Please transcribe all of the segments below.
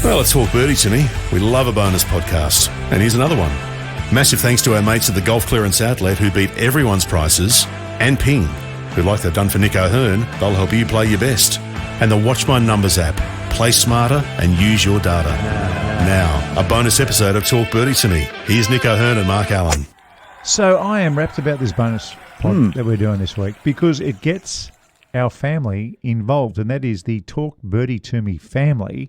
Well, it's Talk Birdie to me. We love a bonus podcast. And here's another one. Massive thanks to our mates at the Golf Clearance Outlet who beat everyone's prices, and Ping, who, like they've done for Nick O'Hearn, they'll help you play your best. And the Watch My Numbers app. Play smarter and use your data. Now, a bonus episode of Talk Birdie to me. Here's Nick O'Hearn and Mark Allen. So I am wrapped about this bonus pod that we're doing this week because it gets our family involved, and that is the Talk Birdie to me family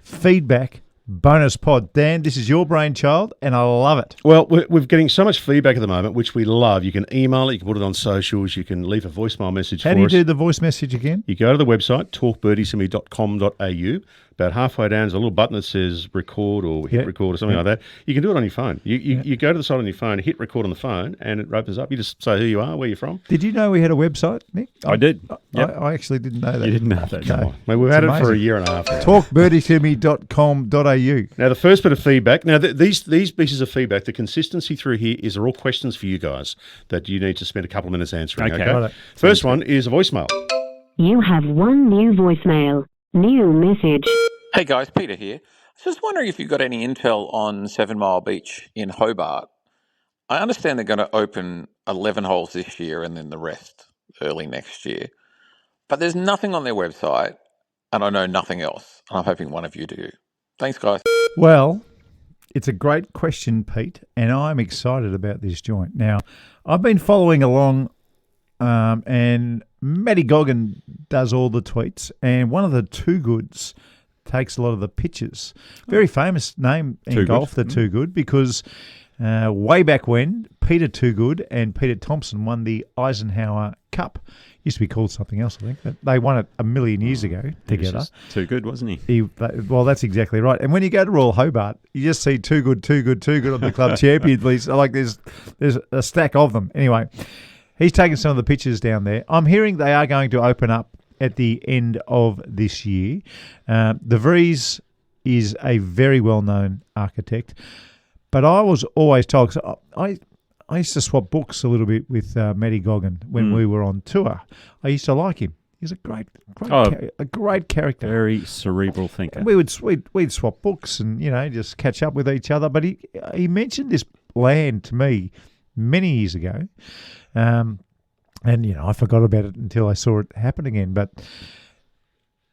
feedback bonus pod. Dan, this is your brainchild, and I love it. Well, we're getting so much feedback at the moment, which we love. You can email it, you can put it on socials, you can leave a voicemail message for us. How do you do the voice message again? You go to the website, talkbirdietomeme.com.au. About halfway down, there's a little button that says record or hit record or something like that. You can do it on your phone. You go to the site on your phone, hit record on the phone, and it opens up. You just say who you are, where you're from. Did you know we had a website, Nick? I did. Yep. I actually didn't know that. You didn't know that. No. Well, we've had it for a year and a half now. Talkbirdietomeme.com.au. Now, the first bit of feedback. Now, these pieces of feedback, the consistency through here are all questions for you guys that you need to spend a couple of minutes answering. Okay. Right. First one is a voicemail. You have one new voicemail. New message. Hey guys, Peter here. I was just wondering if you've got any intel on 7 Mile Beach in Hobart. I understand they're going to open 11 holes this year and then the rest early next year. But there's nothing on their website and I know nothing else. I'm hoping one of you do. Thanks, guys. Well, it's a great question, Pete, and I'm excited about this joint. Now, I've been following along and Matty Goggin does all the tweets, and one of the Too Goods takes a lot of the pictures. Very famous name in golf, the Too Good, because way back when, Peter Too Good and Peter Thompson won the Eisenhower Cup. Used to be called something else, I think, but they won it a million years ago together. Too good, wasn't he? Well, that's exactly right. And when you go to Royal Hobart, you just see Too Good on the club champions list. Like there's a stack of them. Anyway, he's taken some of the pictures down there. I'm hearing they are going to open up at the end of this year. De Vries is a very well-known architect, but I was always told, because I used to swap books a little bit with Matty Goggin when we were on tour. I used to like him. He's a great character. Very cerebral thinker. And we'd swap books and just catch up with each other. But he mentioned this land to me many years ago. And, I forgot about it until I saw it happen again. But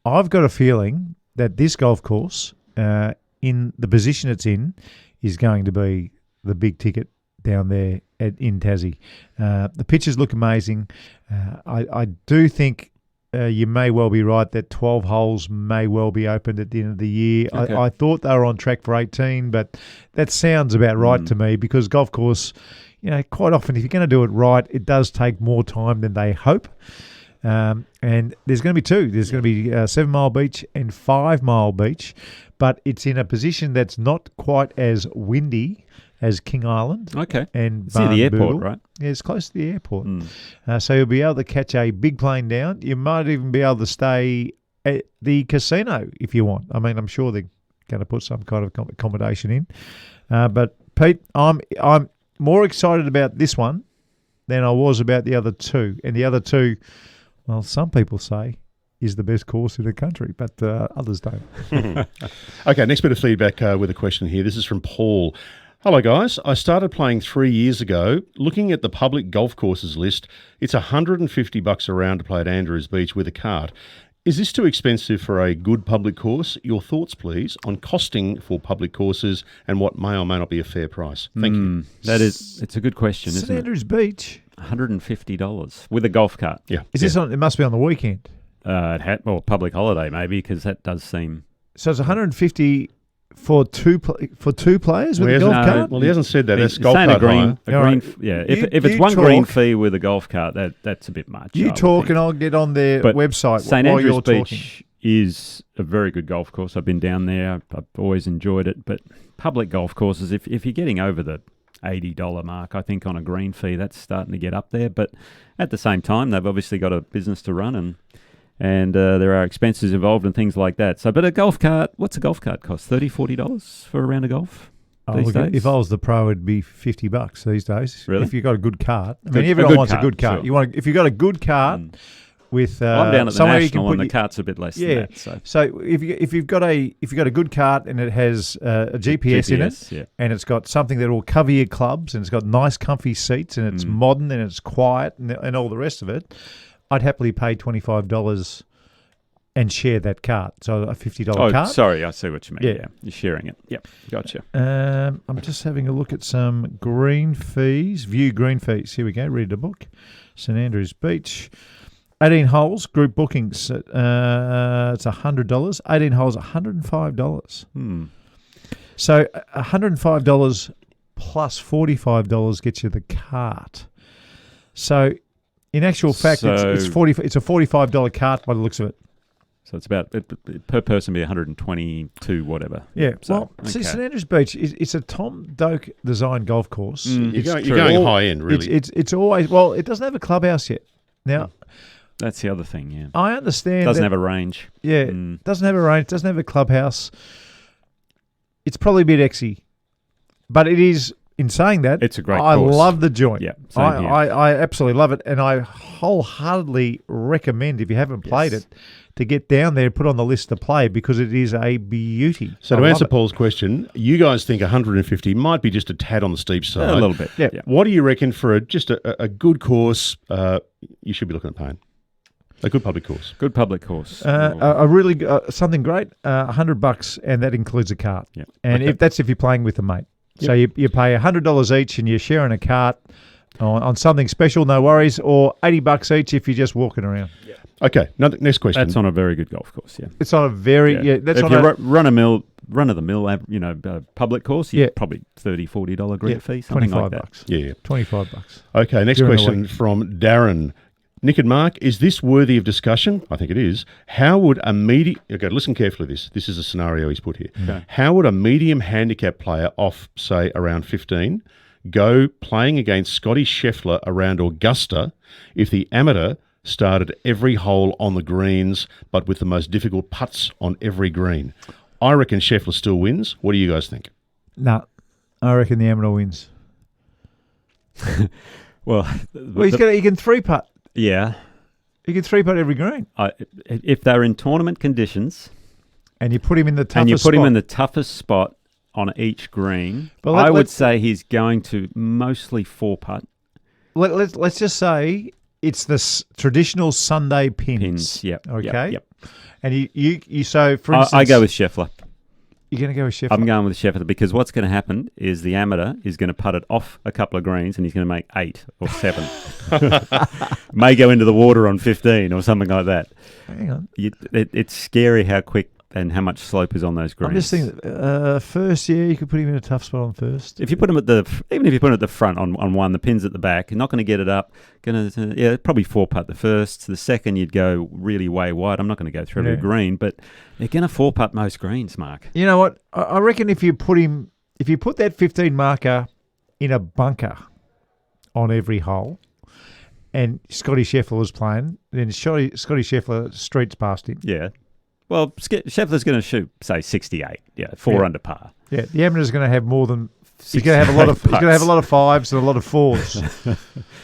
I've got a feeling that this golf course, in the position it's in, is going to be the big ticket down there in Tassie. The pictures look amazing. I do think you may well be right that 12 holes may well be opened at the end of the year. Okay. I thought they were on track for 18, but that sounds about right to me, because golf course, quite often, if you're going to do it right, it does take more time than they hope. And there's going to be two. There's going to be 7 Mile Beach and 5 Mile Beach, but it's in a position that's not quite as windy as King Island. Okay. And it's near the airport, right? Yeah, it's close to the airport. So you'll be able to catch a big plane down. You might even be able to stay at the casino if you want. I mean, I'm sure they're going to put some kind of accommodation in. But Pete, I'm more excited about this one than I was about the other two. And the other two, well, some people say is the best course in the country, but others don't. Okay, next bit of feedback with a question here. This is from Paul. Hello, guys. I started playing 3 years ago. Looking at the public golf courses list, it's $150 a round to play at Andrews Beach with a cart. Is this too expensive for a good public course? Your thoughts, please, on costing for public courses and what may or may not be a fair price. Thank you. It's a good question, isn't it? Andrews Beach. $150 with a golf cart. Yeah. Is this on? It must be on the weekend. Public holiday maybe, because that does seem. So it's $150 for two players with a golf cart. Well, he hasn't said that. That's He's golf saying cart hire. If it's one green fee with a golf cart, that's a bit much. You talk and I'll get on their website St. while Andrews you're Beach talking. Is a very good golf course. I've been down there. I've always enjoyed it. But public golf courses, if you're getting over the $80 mark, I think on a green fee, that's starting to get up there. But at the same time, they've obviously got a business to run, and there are expenses involved and things like that. So, but a golf cart, what's a golf cart cost? $30, $40 for a round of golf these days? If I was the pro, it'd be $50 these days. Really? If you've got a good cart. I mean, everyone wants a good cart. Sure. If you've got a good cart with I'm down at the somewhere you can National put and the your- cart's a bit less Yeah. than that. So So if you've got a good cart and it has a GPS in it, yeah. and it's got something that will cover your clubs, and it's got nice comfy seats, and it's modern and it's quiet and all the rest of it, I'd happily pay $25 and share that cart. So a $50 cart. Sorry, I see what you mean. Yeah. You're sharing it. Yep, gotcha. I'm just having a look at some green fees. View green fees. Here we go. Read the book. St Andrews Beach. 18 holes, group bookings. It's $100. 18 holes, $105. So $105 plus $45 gets you the cart. So in actual fact, it's a $45 cart by the looks of it. So it's about per person be 122 whatever. Yeah. So, See, St Andrews Beach it's a Tom Doak designed golf course. You're going high end, really. It's always it doesn't have a clubhouse yet. Now that's the other thing. Yeah, I understand. Doesn't have a range. Yeah, doesn't have a range. Doesn't have a clubhouse. It's probably a bit exy, but it is. In saying that, it's a great I course. love the joint. Yeah, I absolutely love it, and I wholeheartedly recommend if you haven't played it to get down there and put on the list to play because it is a beauty. So to answer Paul's question, you guys think 150 might be just a tad on the steep side. A little bit. Yeah. What do you reckon for just a good course? You should be looking at paying a good public course. Good public course. A really something great. $100, and that includes a cart. Yeah. And if you're playing with a mate. So you pay $100 each and you're sharing a cart on something special, no worries, or $80 each if you're just walking around. Yeah. Okay, next question. That's on a very good golf course, yeah. It's on a very, that's if on you a... run of the mill, public course, probably $30, $40 green fee, something like that. $25. Yeah. $25. Okay, next During the question from Darren. Nick and Mark, is this worthy of discussion? I think it is. How would a listen carefully to this. This is a scenario he's put here. Okay. How would a medium handicap player off, say, around 15, go playing against Scottie Scheffler around Augusta if the amateur started every hole on the greens but with the most difficult putts on every green? I reckon Scheffler still wins. What do you guys think? No, I reckon the amateur wins. Well, he can three-putt. Yeah. He can three-putt every green. If they're in tournament conditions... And you put him in the toughest spot. On each green, But I would say he's going to mostly four-putt. Let's just say it's the traditional Sunday pins. Pins, yep. Okay? Yep. And you so, for instance... I go with Scheffler. You're going to go with Scheffler? I'm going with Scheffler because what's going to happen is the amateur is going to putt it off a couple of greens and he's going to make 8 or 7. May go into the water on 15 or something like that. Hang on. It's scary how quick and how much slope is on those greens. I'm just thinking, first, you could put him in a tough spot on first. If you put him even if you put him at the front on one, the pin's at the back, you're not going to get it up. Probably 4-putt the first. The second, you'd go really way wide. I'm not going to go through every green, but they're going to 4-putt most greens, Mark. You know what? I reckon if you put that 15 marker in a bunker on every hole, and Scottie Scheffler was playing, then Scottie Scheffler streets past him. Yeah. Well, Scheffler's going to shoot, say, 68. Yeah, 4 under par. Yeah, the amateur's going to have more than. He's going to have a lot of 5s and a lot of 4s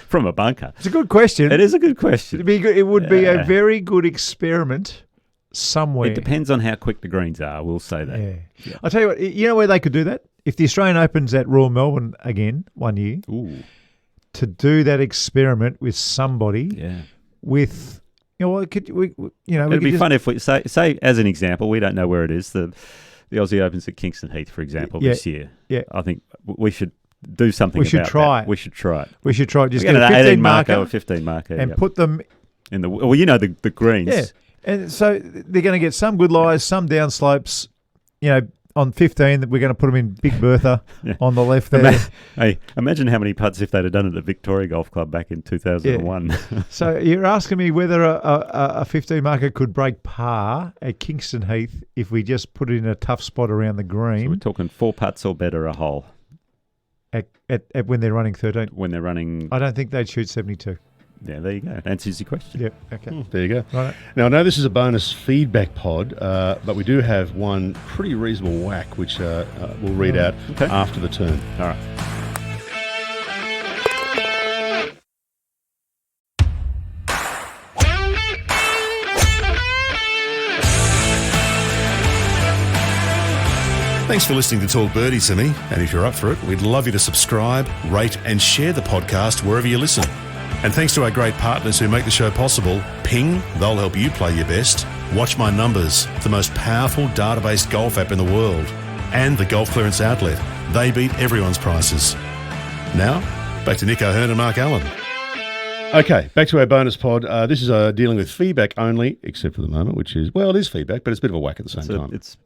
from a bunker. It's a good question. It is a good question. It would be a very good experiment somewhere. It depends on how quick the greens are. We'll say that. Yeah. I'll tell you what. You know where they could do that? If the Australian Open's at Royal Melbourne again one year, to do that experiment with somebody. Yeah. With. It'd be fun if we say as an example, we don't know where it is. The Aussie Open's at Kingston Heath, for example, this year. Yeah, I think we should do something. We should try it. We should try it. We should try it. Just get a 18 marker or 15 marker and put them in the greens. Yeah, and so they're going to get some good lies, some down slopes. On 15, that we're going to put them in Big Bertha on the left there. Imagine how many putts if they'd have done it at Victoria Golf Club back in 2001. Yeah. So you're asking me whether a 15 marker could break par at Kingston Heath if we just put it in a tough spot around the green. So we're talking 4 putts or better a hole. At when they're running 13? When they're running... I don't think they'd shoot 72. Yeah, there you go. Answers your question. Yep. Okay. There you go. Right. Now, I know this is a bonus feedback pod, but we do have one pretty reasonable whack, which we'll read out after the turn. All right. Thanks for listening to Talk Birdie to me, and if you're up for it, we'd love you to subscribe, rate and share the podcast wherever you listen. And thanks to our great partners who make the show possible, Ping, they'll help you play your best, Watch My Numbers, the most powerful database golf app in the world, and the Golf Clearance Outlet. They beat everyone's prices. Now, back to Nick O'Hearn and Mark Allen. Okay, back to our bonus pod. This is dealing with feedback only, except for the moment, which is, well, it is feedback, but it's a bit of a whack at the same time. It's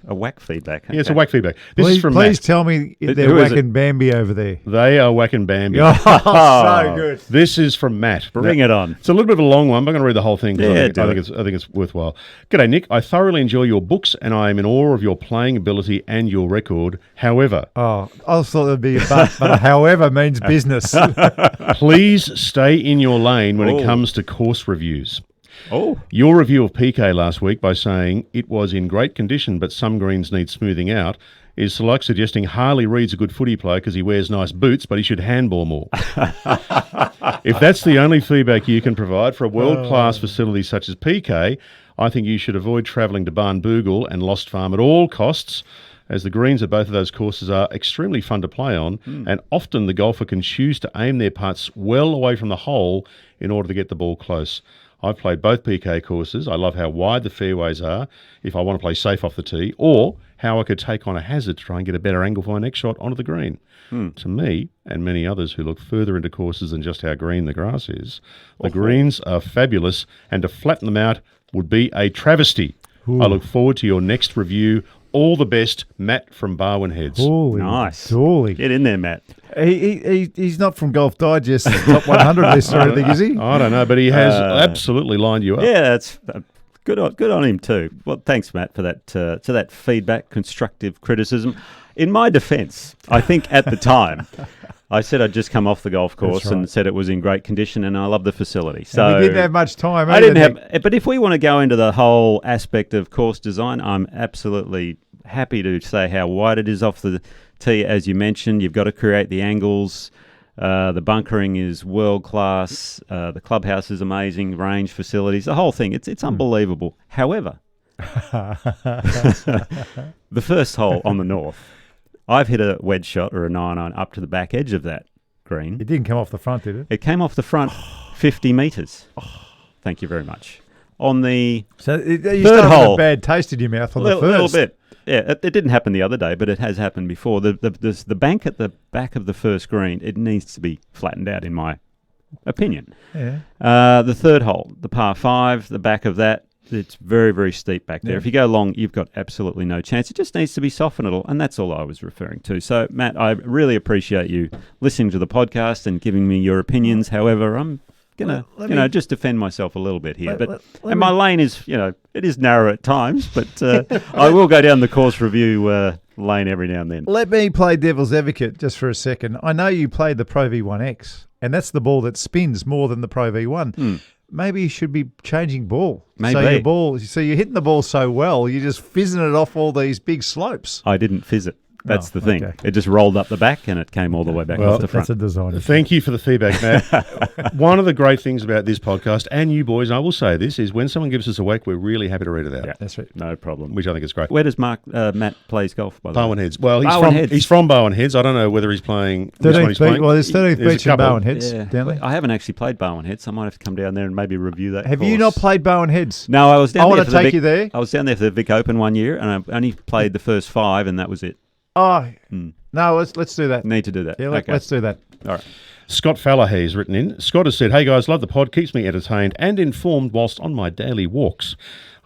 a whack feedback. Yeah, it's a whack feedback. This is from Please Matt. tell me they're who is whacking Bambi over there. They are whacking Bambi. Oh, so good. This is from Matt. Bring it on. It's a little bit of a long one, but I'm going to read the whole thing. 'Cause Yeah, I think it's worthwhile. G'day, Nick. I thoroughly enjoy your books, and I am in awe of your playing ability and your record. However, Oh, I thought there'd be a but however means business. please stay in your lane when it comes to course reviews. Oh, Your review of PK last week by saying it was in great condition, but some greens need smoothing out, is like suggesting Harley Reid's a good footy player because he wears nice boots, but he should handball more. If that's the only feedback you can provide for a world-class facility such as PK, I think you should avoid travelling to Barnbougle and Lost Farm at all costs, as the greens at both of those courses are extremely fun to play on, and often the golfer can choose to aim their putts well away from the hole in order to get the ball close. I've played both PK courses. I love how wide the fairways are if I want to play safe off the tee, or how I could take on a hazard to try and get a better angle for my next shot onto the green. To me, and many others who look further into courses than just how green the grass is, the greens are fabulous, and to flatten them out would be a travesty. I look forward to your next review. All the best, Matt from Barwon Heads. Holy nice. Holy. get in there, Matt. He's not from Golf Digest top 100 list or anything, is he? I don't know, but he has absolutely lined you up. Yeah, that's good on him too. Well, thanks, Matt, for that feedback, constructive criticism. In my defence, I think at the time, I said I'd just come off the golf course and said it was in great condition, and I love the facility. So and we didn't have much time. I didn't have, but if we want to go into the whole aspect of course design, I'm absolutely happy to say how wide it is off the tee. As you mentioned, you've got to create the angles. The bunkering is world class. The clubhouse is amazing. Range facilities, the whole thing. It's unbelievable. However, the first hole on the north, I've hit a wedge shot or a 9-iron up to the back edge of that green. It didn't come off the front, did it? It came off the front 50 metres. Thank you very much. On the So you third started with hole, a bad taste in your mouth on the a first. little bit. Yeah, it didn't happen the other day, but it has happened before. The bank at the back of the first green, it needs to be flattened out, in my opinion. Yeah. The third hole, the par 5, the back of that, it's very, very steep back there. Yeah. If you go long, you've got absolutely no chance. It just needs to be softened a little, and that's all I was referring to. So, Matt, I really appreciate you listening to the podcast and giving me your opinions. However, I'm going to just defend myself a little bit here. And my lane is, it is narrow at times, but I will go down the course review lane every now and then. Let me play devil's advocate just for a second. I know you played the Pro V1X, and that's the ball that spins more than the Pro V1. Maybe you should be changing ball. Maybe. So you're hitting the ball so well, you're just fizzing it off all these big slopes. I didn't fizz it. That's the thing. okay. It just rolled up the back and it came all the way back off the front. That's a design. Thank you for the feedback, Matt. One of the great things about this podcast, and you boys, I will say this, is when someone gives us a whack, we're really happy to read it out. Yeah, That's right. no problem. Which I think is great. Where does Matt plays golf, by the way? Barwon Heads. Well, Heads. he's from Barwon Heads. I don't know whether he's playing which one 13th he's playing. beach. Well, there's 13th There's a beach in couple. Barwon Heads Yeah. down there. I haven't actually played Barwon Heads, so I might have to come down there and maybe review that Have course. you not played Barwon Heads? No, I was down I there want for to the take Vic, you there. I was down there for the Vic Open one year, and I only played the first 5, and that was it. Oh, no, let's do that. Need to do that. Yeah, okay. let's do that. All right. Scott Fallahay has written in. Scott has said, "Hey guys, love the pod. Keeps me entertained and informed whilst on my daily walks.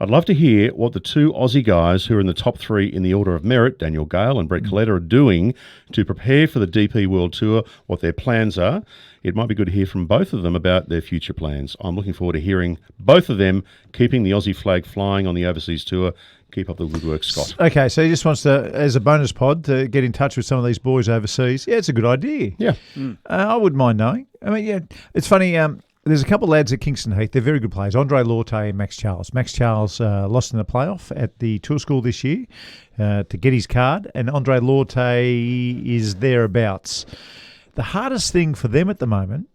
I'd love to hear what the two Aussie guys who are in the top 3 in the order of merit, Daniel Gale and Brett Coletta, are doing to prepare for the DP World Tour, what their plans are. It might be good to hear from both of them about their future plans. I'm looking forward to hearing both of them keeping the Aussie flag flying on the overseas tour. Keep up the good work, Scott." Okay, so he just wants to, as a bonus pod, to get in touch with some of these boys overseas. Yeah, it's a good idea. Yeah. I wouldn't mind knowing. I mean, yeah, it's funny. There's a couple of lads at Kingston Heath. They're very good players. Andre Lorte and Max Charles. Max Charles lost in the playoff at the Tour School this year to get his card, and Andre Lorte is thereabouts. The hardest thing for them at the moment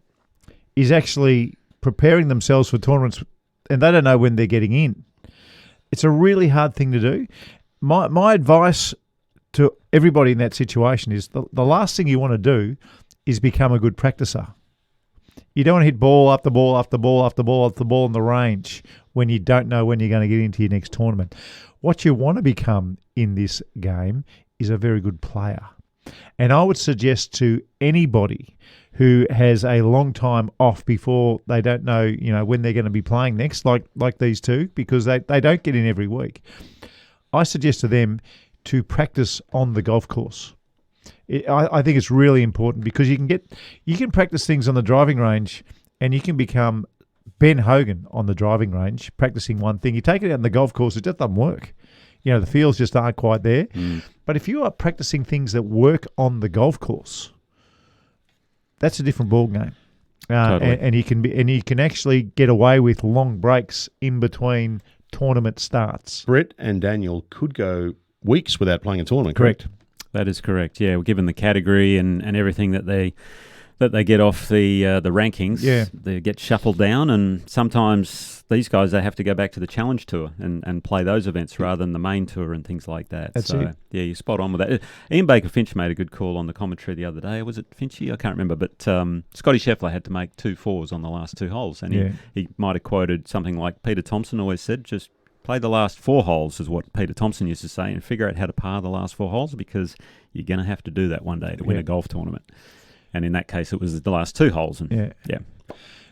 is actually preparing themselves for tournaments, and they don't know when they're getting in. It's a really hard thing to do. My advice to everybody in that situation is the last thing you want to do is become a good practicer. You don't want to hit ball after ball after ball after ball after ball on the range when you don't know when you're going to get into your next tournament. What you want to become in this game is a very good player. And I would suggest to anybody who has a long time off before they don't know, when they're going to be playing next, like these two, because they don't get in every week. I suggest to them to practice on the golf course. I think it's really important because you can practice things on the driving range and you can become Ben Hogan on the driving range, practicing one thing. You take it out on the golf course, it just doesn't work. The fields just aren't quite there. But if you are practicing things that work on the golf course, that's a different ball game. Totally. And you can actually get away with long breaks in between tournament starts. Brett and Daniel could go weeks without playing a tournament, correct? That is correct. Yeah, given the category and everything that they get off the rankings, they get shuffled down, and sometimes these guys they have to go back to the Challenge Tour and play those events rather than the main tour and things like that. That's it. Yeah, you're spot on with that. Ian Baker Finch made a good call on the commentary the other day. Was it Finchy? I can't remember, but Scottie Scheffler had to make 2 fours on the last 2 holes, and he might have quoted something like Peter Thompson always said, just play the last 4 holes is what Peter Thompson used to say, and figure out how to par the last 4 holes because you're going to have to do that one day to win a golf tournament. And in that case, it was the last 2 holes. And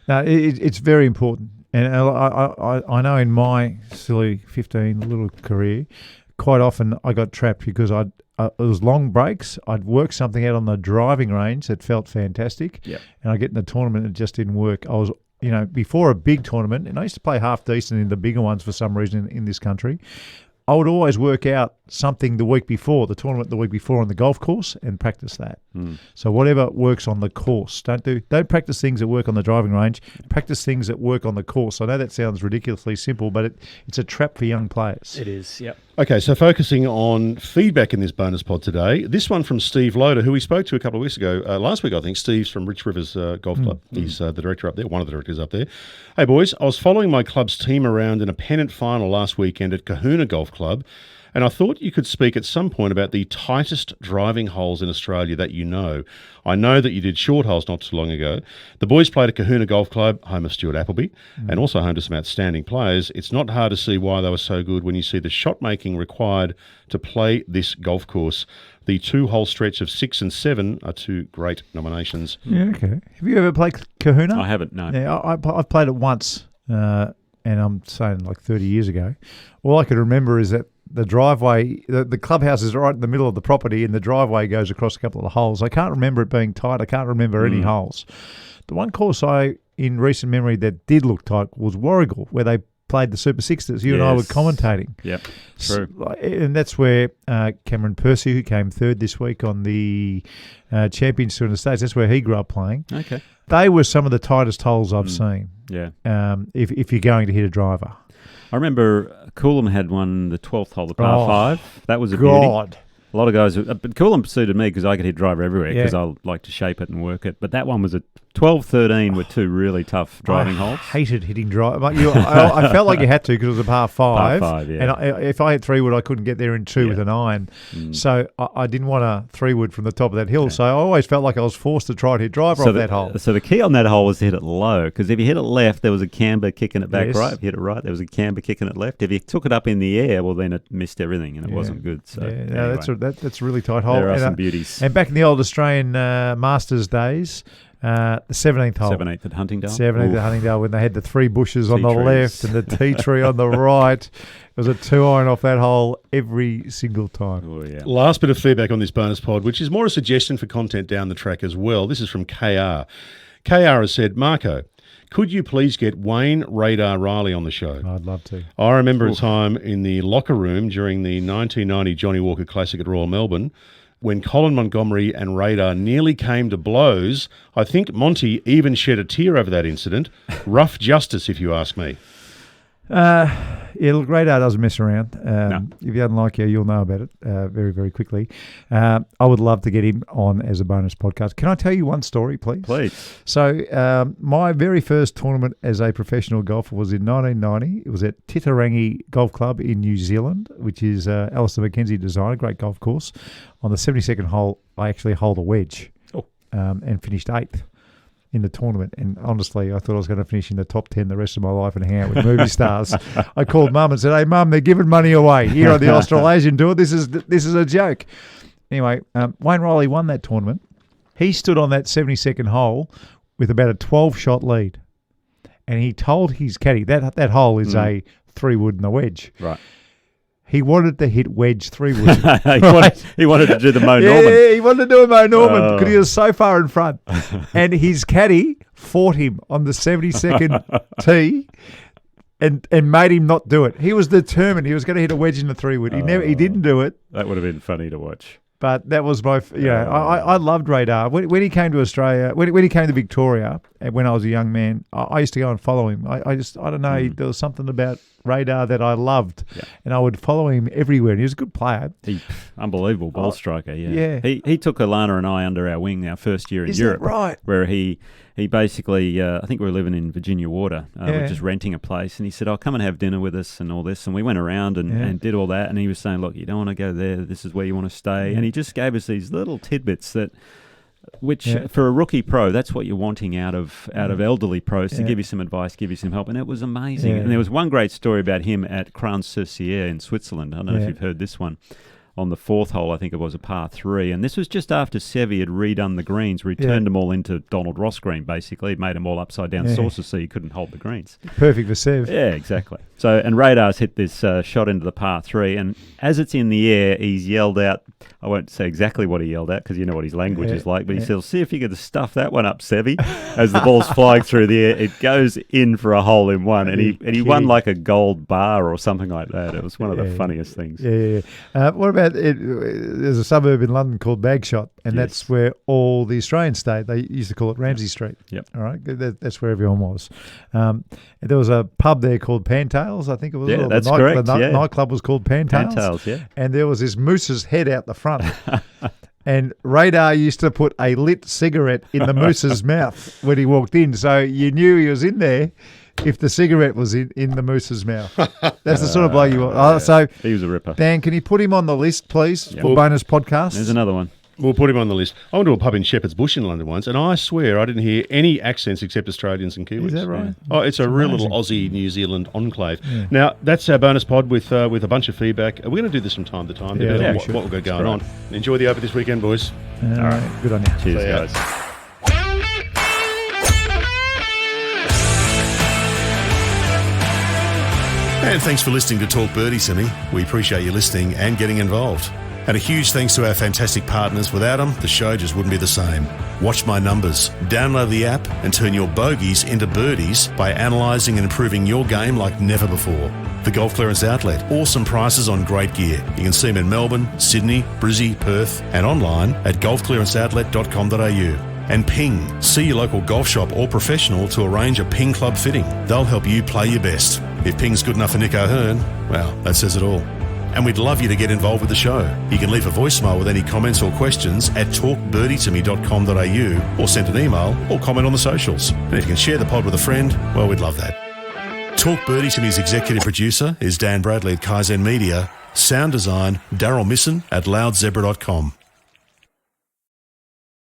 No, it's very important. And I know in my silly 15 little career, quite often I got trapped because it was long breaks. I'd work something out on the driving range that felt fantastic, and I'd get in the tournament and it just didn't work. I was, before a big tournament, and I used to play half decent in the bigger ones for some reason in this country, I would always work out something the week before, the tournament the week before on the golf course and practice that. So whatever works on the course. Don't practice things that work on the driving range. Practice things that work on the course. I know that sounds ridiculously simple, but it's a trap for young players. It is, yep. Okay, so focusing on feedback in this bonus pod today, this one from Steve Loader, who we spoke to a couple of weeks ago, last week I think. Steve's from Rich Rivers Golf Club. He's the director up there, one of the directors up there. Hey boys, I was following my club's team around in a pennant final last weekend at Kahuna Golf Club, and I thought you could speak at some point about the tightest driving holes in Australia that you know. I know that you did short holes not too long ago. The boys played at Kahuna Golf Club, home of Stuart Appleby, and also home to some outstanding players. It's not hard to see why they were so good when you see the shot making required to play this golf course. The 2-hole stretch of 6 and 7 are 2 great nominations. Yeah, okay. Have you ever played Kahuna? I haven't, no. Yeah, I've played it once, and I'm saying like 30 years ago. All I could remember is that the driveway, the clubhouse is right in the middle of the property, and the driveway goes across a couple of the holes. I can't remember it being tight. I can't remember any holes. The one course in recent memory that did look tight was Warragul, where they played the Super Sixers. You and I were commentating. Yep, true. And that's where Cameron Percy, who came third this week on the Champions Tour in the States, that's where he grew up playing. Okay. They were some of the tightest holes I've seen. Yeah. If you're going to hit a driver. I remember Coolum had one, the 12th hole, the par 5. That was a beauty. A lot of guys, but Coolum suited me because I could hit driver everywhere because I like to shape it and work it. But that one was a 12, 13 were 2 really tough driving holes. I hated hitting drive. I felt like you had to because it was a par 5. Par 5, yeah. And if I had 3-wood, I couldn't get there in 2 with an iron. So I didn't want a 3-wood from the top of that hill. So I always felt like I was forced to try to hit driver off that hole. So the key on that hole was to hit it low, because if you hit it left, there was a camber kicking it back right. If you hit it right, there was a camber kicking it left. If you took it up in the air, well, then it missed everything and it wasn't good. So anyway. That's a really tight hole. There are some beauties. And back in the old Australian Masters days, the 17th hole. 17th at Huntingdale. 17th at Huntingdale, when they had the 3 bushes on the left and the tea tree on the right. It was a 2-iron off that hole every single time. Oh, yeah. Last bit of feedback on this bonus pod, which is more a suggestion for content down the track as well. This is from KR. KR has said, Marko, could you please get Wayne Radar Riley on the show? I'd love to. I remember a time in the locker room during the 1990 Johnny Walker Classic at Royal Melbourne when Colin Montgomery and Radar nearly came to blows. I think Monty even shed a tear over that incident. Rough justice, if you ask me. Yeah, look, radar doesn't mess around. No. If he doesn't like you, you'll know about it very, very quickly. I would love to get him on as a bonus podcast. Can I tell you one story, please? Please. So my very first tournament as a professional golfer was in 1990. It was at Titirangi Golf Club in New Zealand, which is Alistair McKenzie designed, a great golf course. On the 72nd hole, I actually holed a wedge and finished 8th in the tournament. And honestly, I thought I was going to finish in the top 10 the rest of my life and hang out with movie stars. I called Mum and said, "Hey, Mum, they're giving money away here on the Australasian Tour. This is a joke." Anyway, Wayne Riley won that tournament. He stood on that 72nd hole with about a 12-shot lead. And he told his caddy, that hole is a 3-wood and a wedge. Right. He wanted to hit wedge 3-wood. he wanted to do the Mo Norman. Yeah, he wanted to do a Mo Norman because he was so far in front. And his caddy fought him on the 72nd tee and made him not do it. He was determined. He was going to hit a wedge in the 3-wood. He didn't do it. That would have been funny to watch. But that was my, I loved Radar. When he came to Australia, when he came to Victoria, and when I was a young man, I used to go and follow him. I don't know, there was something about Radar that I loved, and I would follow him everywhere. And he was a good player. Unbelievable ball striker, yeah. He took Alana and I under our wing our first year in Europe. That right? Where he basically, I think we were living in Virginia Water. We were just renting a place, and he said, "Oh, come and have dinner with us and all this." And we went around and did all that. And he was saying, "Look, you don't want to go there. This is where you want to stay." And he just gave us these little tidbits which for a rookie pro, that's what you're wanting out of elderly pros, to give you some advice, give you some help. And it was amazing. And there was one great story about him at Crans-sur-Sierre in Switzerland. I don't know if you've heard this one. On the 4th hole, I think it was a par 3. And this was just after Seve had redone the greens, turned them all into Donald Ross green, basically. He made them all upside down saucers so you couldn't hold the greens. Perfect for Sev. Yeah, exactly. So, and Radar's hit this shot into the par 3, and as it's in the air, he's yelled out, I won't say exactly what he yelled out because you know what his language is like, but he says, "See if you can stuff that one up, Seve." As the ball's flying through the air, it goes in for a hole in one, and he won like a gold bar or something like that. It was one of the funniest things. What about it? There's a suburb in London called Bagshot, and that's where all the Australians stayed. They used to call it Ramsay Street. Yep. All right, that's where everyone was. There was a pub there called Pantails, I think it was. Yeah, that's correct. The nightclub was called Pantails. Pantails, yeah. And there was this moose's head out the front. And Radar used to put a lit cigarette in the moose's mouth when he walked in, so you knew he was in there if the cigarette was in the moose's mouth. That's the sort of bloke you want. So he was a ripper. Dan, can you put him on the list, please, for bonus podcasts? There's another one. We'll put him on the list. I went to a pub in Shepherd's Bush in London once, and I swear I didn't hear any accents except Australians and Kiwis. Is that right? Oh, it's a real little Aussie-New Zealand enclave. Yeah. Now, that's our bonus pod with a bunch of feedback. We're going to do this from time to time, depending on what we've got going on. Enjoy the Open this weekend, boys. All right. Good on you. Cheers, guys. And thanks for listening to Talk Birdie, Simi. We appreciate you listening and getting involved. And a huge thanks to our fantastic partners. Without them, the show just wouldn't be the same. Watch My Numbers. Download the app and turn your bogeys into birdies by analysing and improving your game like never before. The Golf Clearance Outlet. Awesome prices on great gear. You can see them in Melbourne, Sydney, Brizzy, Perth, and online at golfclearanceoutlet.com.au. And Ping. See your local golf shop or professional to arrange a Ping Club fitting. They'll help you play your best. If Ping's good enough for Nick O'Hearn, well, that says it all. And we'd love you to get involved with the show. You can leave a voicemail with any comments or questions at talkbirdie2me.com.au or send an email or comment on the socials. And if you can share the pod with a friend, well, we'd love that. Talk Birdie to Me's executive producer is Dan Bradley at Kaizen Media. Sound design, Daryl Misson at loudzebra.com.